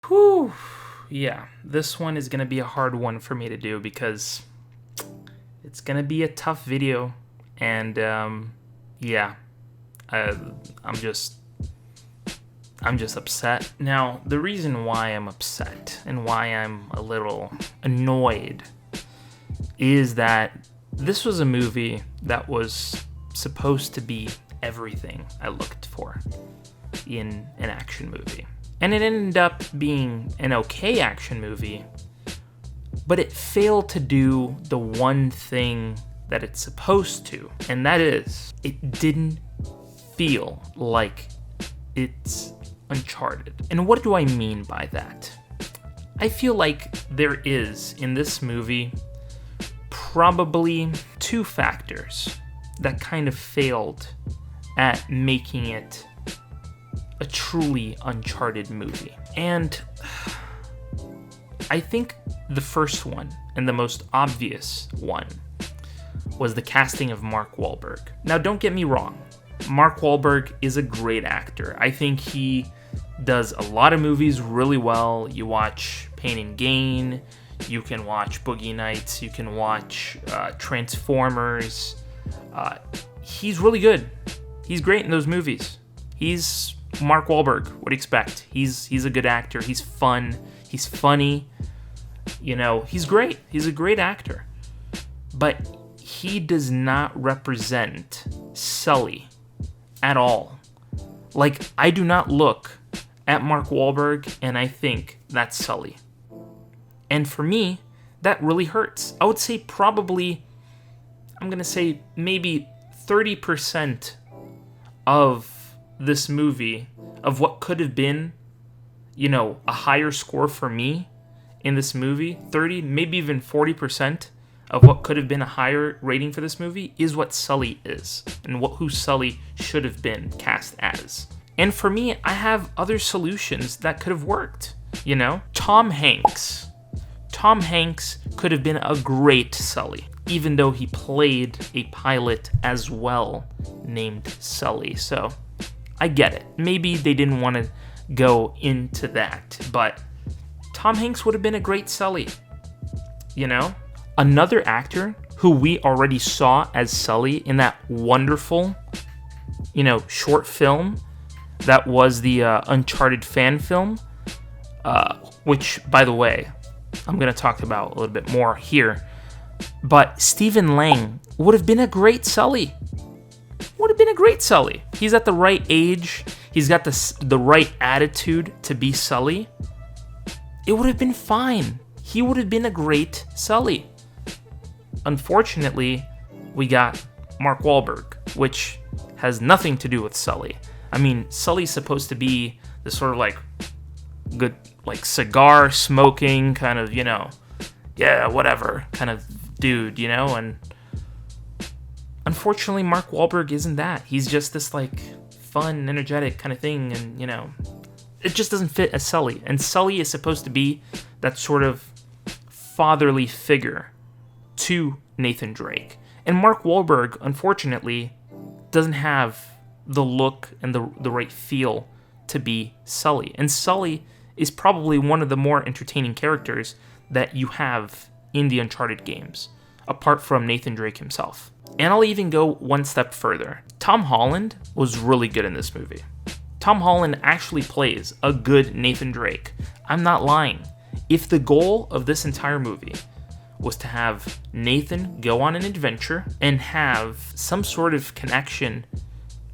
Whew. Yeah, this one is going to be a hard one for me to do because it's going to be a tough video. And yeah, I, I'm just I'm just upset. Now, the reason why I'm upset and why I'm a little annoyed is that this was a movie that was supposed to be everything I looked for in an action movie. And it ended up being an okay action movie, but it failed to do the one thing that it's supposed to, and that is, it didn't feel like it's Uncharted. And what do I mean by that? I feel like there is, in this movie, probably two factors that kind of failed at making it a truly Uncharted movie. And I think the first one, and the most obvious one, was the casting of Mark Wahlberg. Now, don't get me wrong. Mark Wahlberg is a great actor. I think he does a lot of movies really well. You watch Pain and Gain, you can watch Boogie Nights, you can watch Transformers. He's really good. He's great in those movies. He's Mark Wahlberg. What do you expect? He's a good actor. He's fun. He's funny. You know, he's great. He's a great actor. But he does not represent Sully at all. Like, I do not look at Mark Wahlberg and I think that's Sully. And for me, that really hurts. I would say probably, I'm going to say maybe 30% of this movie, of what could have been, you know, a higher score for me in this movie, 30, maybe even 40% of what could have been a higher rating for this movie is what Sully is, and who Sully should have been cast as. And for me, I have other solutions that could have worked, you know? Tom Hanks could have been a great Sully, even though he played a pilot as well named Sully. So I get it. Maybe they didn't want to go into that, but Tom Hanks would have been a great Sully, you know? Another actor who we already saw as Sully in that wonderful, you know, short film that was the Uncharted fan film, which, by the way, I'm going to talk about a little bit more here, but Stephen Lang would have been a great Sully. He's at the right age. He's got the right attitude to be Sully. It would have been fine. He would have been a great Sully. Unfortunately, we got Mark Wahlberg, which has nothing to do with Sully. I mean, Sully's supposed to be this sort of like good, like cigar smoking kind of, you know, yeah, whatever kind of dude, you know, and unfortunately, Mark Wahlberg isn't that. He's just this like fun, energetic kind of thing, and you know, it just doesn't fit as Sully. And Sully is supposed to be that sort of fatherly figure to Nathan Drake. And Mark Wahlberg, unfortunately, doesn't have the look and the right feel to be Sully. And Sully is probably one of the more entertaining characters that you have in the Uncharted games, apart from Nathan Drake himself. And I'll even go one step further. Tom Holland was really good in this movie. Tom Holland actually plays a good Nathan Drake. I'm not lying. If the goal of this entire movie was to have Nathan go on an adventure and have some sort of connection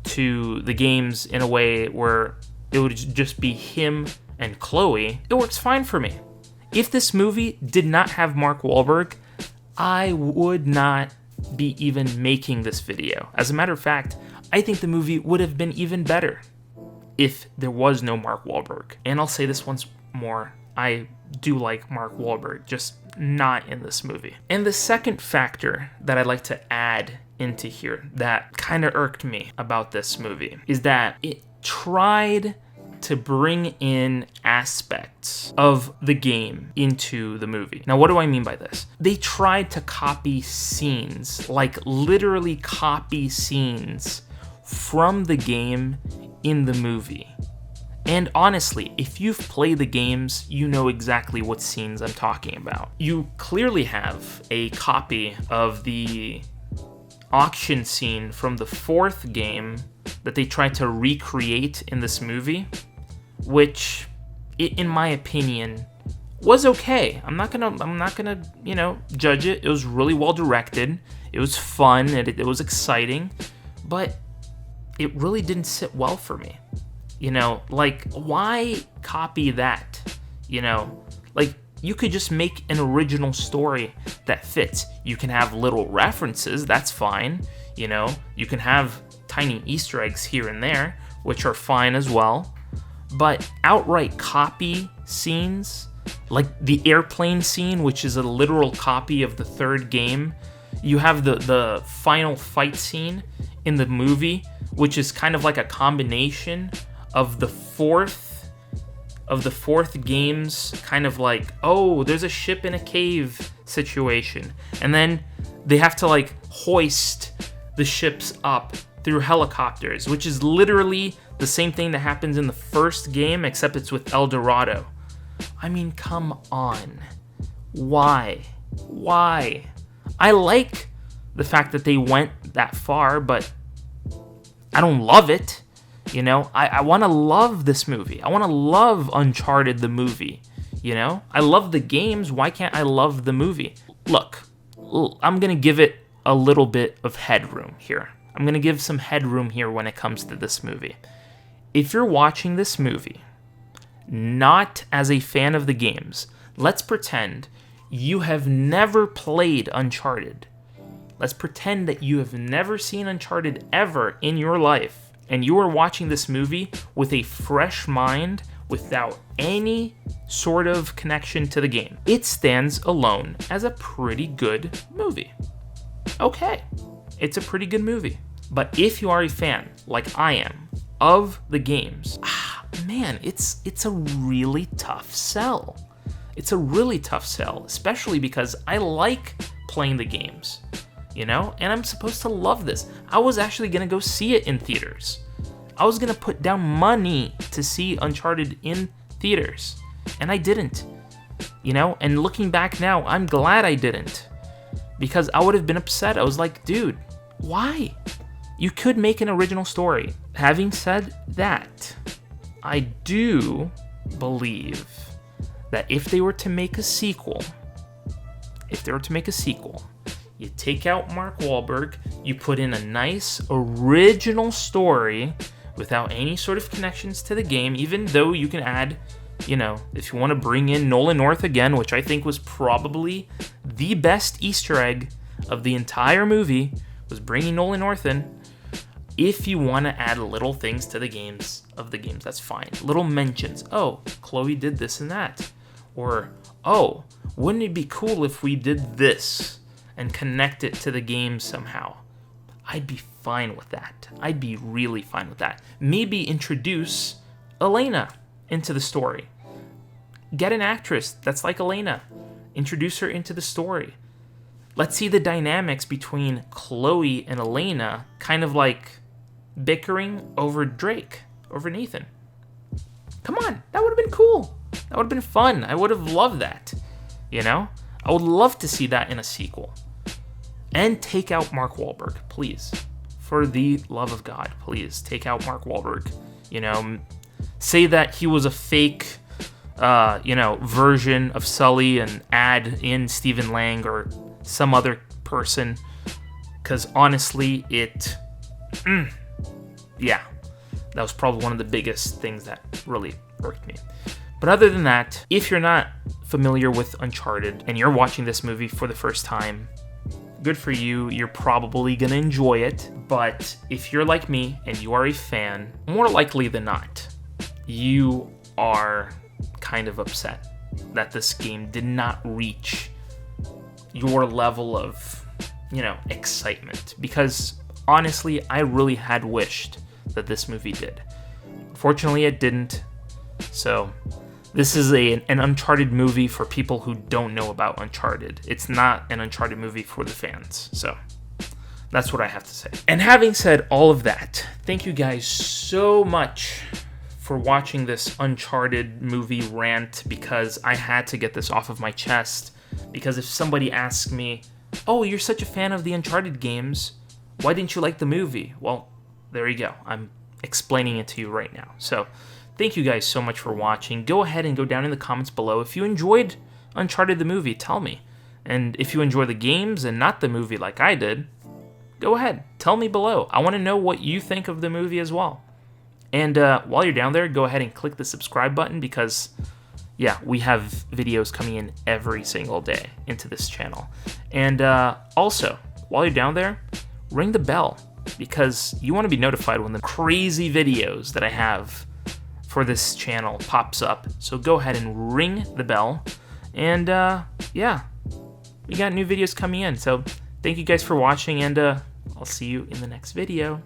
to the games in a way where it would just be him and Chloe, it works fine for me. If this movie did not have Mark Wahlberg, I would not be even making this video. As a matter of fact, I think the movie would have been even better if there was no Mark Wahlberg. And I'll say this once more, I do like Mark Wahlberg, just not in this movie. And the second factor that I'd like to add into here that kind of irked me about this movie is that it tried to bring in aspects of the game into the movie. Now, what do I mean by this? They tried to copy scenes, like literally copy scenes from the game in the movie. And honestly, if you've played the games, you know exactly what scenes I'm talking about. You clearly have a copy of the auction scene from the 4th game that they tried to recreate in this movie, which, in my opinion, was okay. I'm not gonna, judge it. It was really well directed. It was fun. It was exciting, but it really didn't sit well for me. Why copy that? You could just make an original story that fits. You can have little references, that's fine. You can have tiny Easter eggs here and there, which are fine as well. But outright copy scenes, like the airplane scene, which is a literal copy of the 3rd game. You have the final fight scene in the movie, which is kind of like a combination of the 4th game's kind of like, oh, there's a ship in a cave situation. And then they have to hoist the ships up through helicopters, which is literally the same thing that happens in the 1st game, except it's with El Dorado. I mean, come on. Why? I like the fact that they went that far, but I don't love it. I want to love this movie. I want to love Uncharted the movie. I love the games. Why can't I love the movie? Look, I'm going to give it a little bit of headroom here. I'm going to give some headroom here when it comes to this movie. If you're watching this movie not as a fan of the games, let's pretend you have never played Uncharted. Let's pretend that you have never seen Uncharted ever in your life, and you are watching this movie with a fresh mind, without any sort of connection to the game. It stands alone as a pretty good movie. Okay, it's a pretty good movie. But if you are a fan, like I am, of the games, man, it's a really tough sell. It's a really tough sell, especially because I like playing the games, and I'm supposed to love this. I was actually going to go see it in theaters. I was going to put down money to see Uncharted in theaters, and I didn't, and looking back now, I'm glad I didn't, because I would have been upset. I was like, dude, why? You could make an original story. Having said that, I do believe that if they were to make a sequel, you take out Mark Wahlberg, you put in a nice original story without any sort of connections to the game, even though you can add, if you want to bring in Nolan North again, which I think was probably the best Easter egg of the entire movie, was bringing Nolan North in. If you want to add little things to the games, that's fine. Little mentions. Oh, Chloe did this and that. Or, oh, wouldn't it be cool if we did this and connect it to the game somehow? I'd be fine with that. I'd be really fine with that. Maybe introduce Elena into the story. Get an actress that's like Elena. Introduce her into the story. Let's see the dynamics between Chloe and Elena, kind of like bickering over Drake, over Nathan. Come on, that would have been cool. That would have been fun. I would have loved that. I would love to see that in a sequel. And take out Mark Wahlberg, please. For the love of God, please take out Mark Wahlberg. Say that he was a fake, version of Sully and add in Stephen Lang or some other person. Because honestly, that was probably one of the biggest things that really irked me. But other than that, if you're not familiar with Uncharted and you're watching this movie for the first time, good for you. You're probably going to enjoy it. But if you're like me and you are a fan, more likely than not, you are kind of upset that this game did not reach your level of, excitement. Because honestly, I really had wished that this movie did. Fortunately, it didn't. So this is an Uncharted movie for people who don't know about Uncharted. It's not an Uncharted movie for the fans. So that's what I have to say. And having said all of that, thank you guys so much for watching this Uncharted movie rant because I had to get this off of my chest. Because if somebody asks me, oh, you're such a fan of the Uncharted games, why didn't you like the movie? Well, there you go. I'm explaining it to you right now. So thank you guys so much for watching. Go ahead and go down in the comments below. If you enjoyed Uncharted the movie, tell me. And if you enjoy the games and not the movie like I did, go ahead. Tell me below. I want to know what you think of the movie as well. And while you're down there, go ahead and click the subscribe button because, yeah, we have videos coming in every single day into this channel. And also, while you're down there, ring the bell because you want to be notified when the crazy videos that I have for this channel pops up. So go ahead and ring the bell. And yeah, we got new videos coming in. So thank you guys for watching, and I'll see you in the next video.